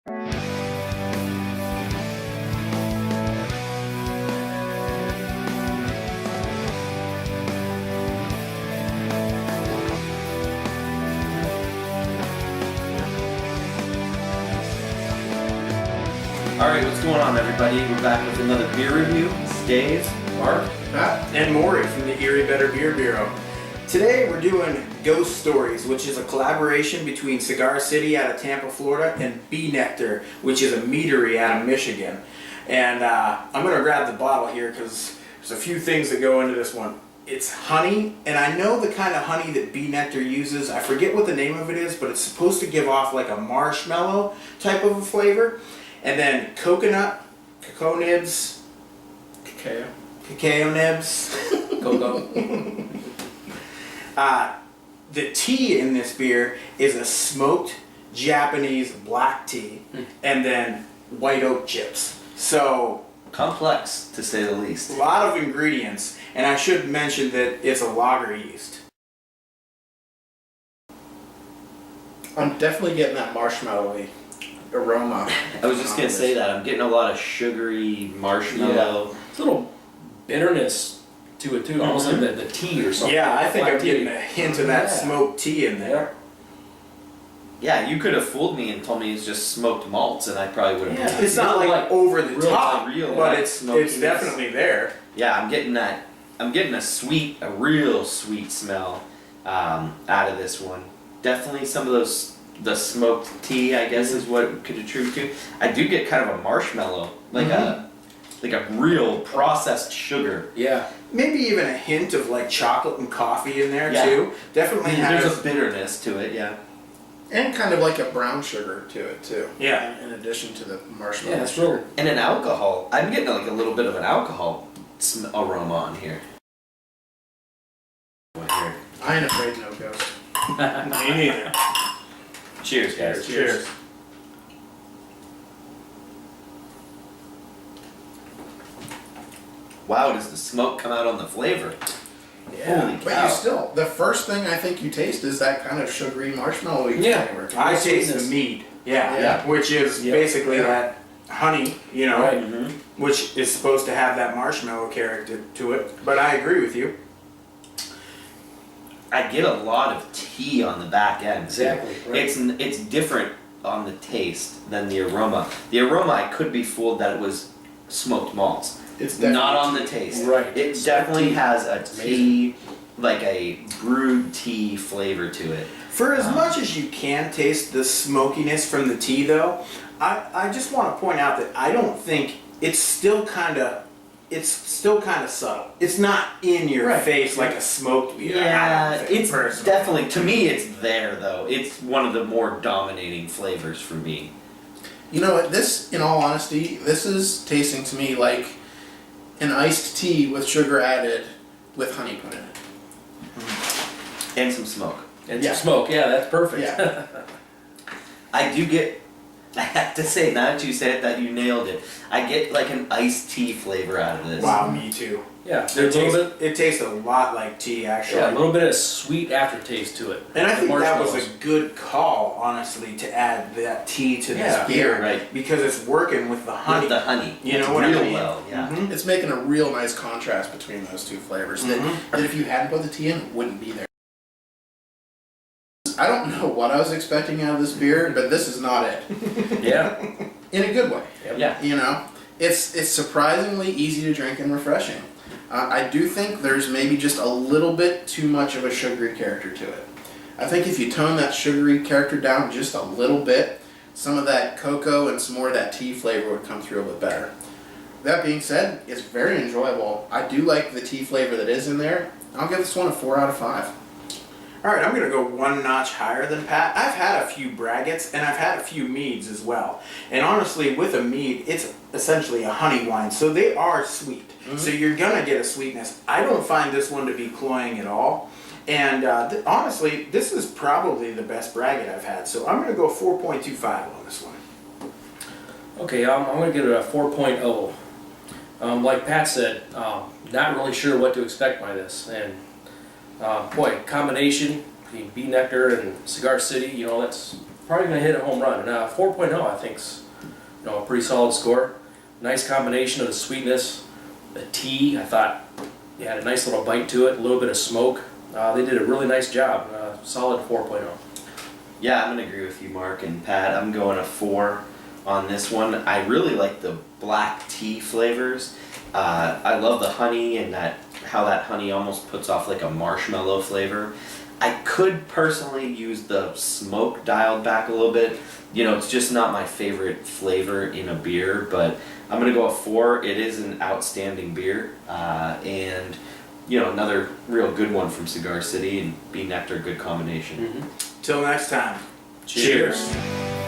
Alright, what's going on, everybody? We're back with another beer review. It's Dave, Mark, Matt, and Maury from the Erie Better Beer Bureau. Today we're doing Ghost Stories, which is a collaboration between Cigar City out of Tampa, Florida, and Bee Nectar, which is a meadery out of Michigan. And I'm going to grab the bottle here because there's a few things that go into this one. It's honey, and I know the kind of honey that Bee Nectar uses. I forget what the name of it is, but it's supposed to give off like a marshmallow type of a flavor. And then coconut, cacao nibs, cacao nibs, Cocoa. The tea in this beer is a smoked Japanese black tea, and then white oak chips. So complex to say the least. a lot of ingredients, and I should mention that it's a lager yeast. I'm definitely getting that marshmallowy aroma. I was just gonna say that I'm getting a lot of sugary marshmallow. It's a little bitterness to it too, almost like the tea or something. Yeah, I think Black I'm getting tea. a hint of that smoked tea in there. Yeah, you could have fooled me and told me it's just smoked malts, and I probably would have. Yeah. believed It's it. not like over the real- top, real, but like, it's smokiness. definitely there. Yeah, I'm getting that. I'm getting a real sweet smell out of this one. Definitely some of the smoked tea, I guess, is what it could attribute to. I do get kind of a marshmallow, like a real processed sugar. Yeah. Maybe even a hint of like chocolate and coffee in there Yeah. too. Definitely There's has. a bitterness to it, yeah. And kind of like a brown sugar to it too. Yeah. In addition to the marshmallow. Yeah, it's real. And an alcohol. I'm getting like a little bit of an alcohol aroma on here. I ain't afraid no ghost. Me neither. Cheers, guys. Cheers. Wow, does the smoke come out on the flavor? Yeah. Holy But cow. you still, the first thing I think you taste is that kind of sugary marshmallowy Yeah. flavor. I taste Sweetness. the mead. Yeah. Yeah. Which is Yeah. basically Yeah. that honey, you know, Right. which is supposed to have that marshmallow character to it. But I agree with you. I get a lot of tea on the back end. too. Exactly, right. It's different on the taste than the aroma. The aroma, I could be fooled that it was smoked malts. It's Not on definitely the taste. Right. It definitely tea. has a It's tea, like a brewed tea flavor to it. For as much as you can taste the smokiness from the tea, though, I just want to point out that I don't think it's still kind of subtle. It's not in your Right. face like a smoked beer. I Yeah, don't think, it's personally. definitely, to me, it's there though. It's one of the more dominating flavors for me. You know what? This, in all honesty, this is tasting to me like an iced tea with sugar added with honey put in it. And some smoke. And Yeah. some smoke, yeah, that's perfect. Yeah. I do get, I have to say, now that you said it, that you nailed it. I get like an iced tea flavor out of this. Wow, me too. Yeah, It there's a little tastes, bit, it tastes a lot like tea, actually. yeah, a little bit of sweet aftertaste to it. And I The think that was marshmallows. a good call, honestly, to add that tea to Yeah, this beer, right. Because it's working with the honey. With the honey. You know what I Real mean? well, yeah. Mhm. It's making a real nice contrast between those two flavors that if you hadn't put the tea in, wouldn't be there. I don't know what I was expecting out of this beer, but this is not it. Yeah. In a good way. Yeah. You know, it's surprisingly easy to drink and refreshing. I do think there's maybe just a little bit too much of a sugary character to it. I think if you tone that sugary character down just a little bit, some of that cocoa and some more of that tea flavor would come through a bit better. That being said, it's very enjoyable. I do like the tea flavor that is in there. I'll give this one a 4 out of 5. All right, I'm going to go one notch higher than Pat. I've had a few braggots and I've had a few meads as well. And honestly, with a mead, it's essentially a honey wine, so they are sweet. So you're going to get a sweetness. I don't find this one to be cloying at all. And honestly, this is probably the best braggot I've had. So I'm going to go 4.25 on this one. Okay, I'm going to give it a 4.0. Like Pat said, not really sure what to expect by this. And boy, combination between Bee Nectar and Cigar City, you know, that's probably going to hit a home run. And 4.0, I think's a pretty solid score. Nice combination of the sweetness, the tea. I thought it had a nice little bite to it, a little bit of smoke. They did a really nice job. Solid 4.0. Yeah, I'm gonna agree with you, Mark and Pat. I'm going a 4 on this one. I really like the black tea flavors. I love the honey and how that honey almost puts off like a marshmallow flavor. I could personally use the smoke dialed back a little bit. It's just not my favorite flavor in a beer, but I'm gonna go a 4. It is an outstanding beer, and another real good one from Cigar City, and Bee Nectar, good combination. Till next time. Cheers. Cheers.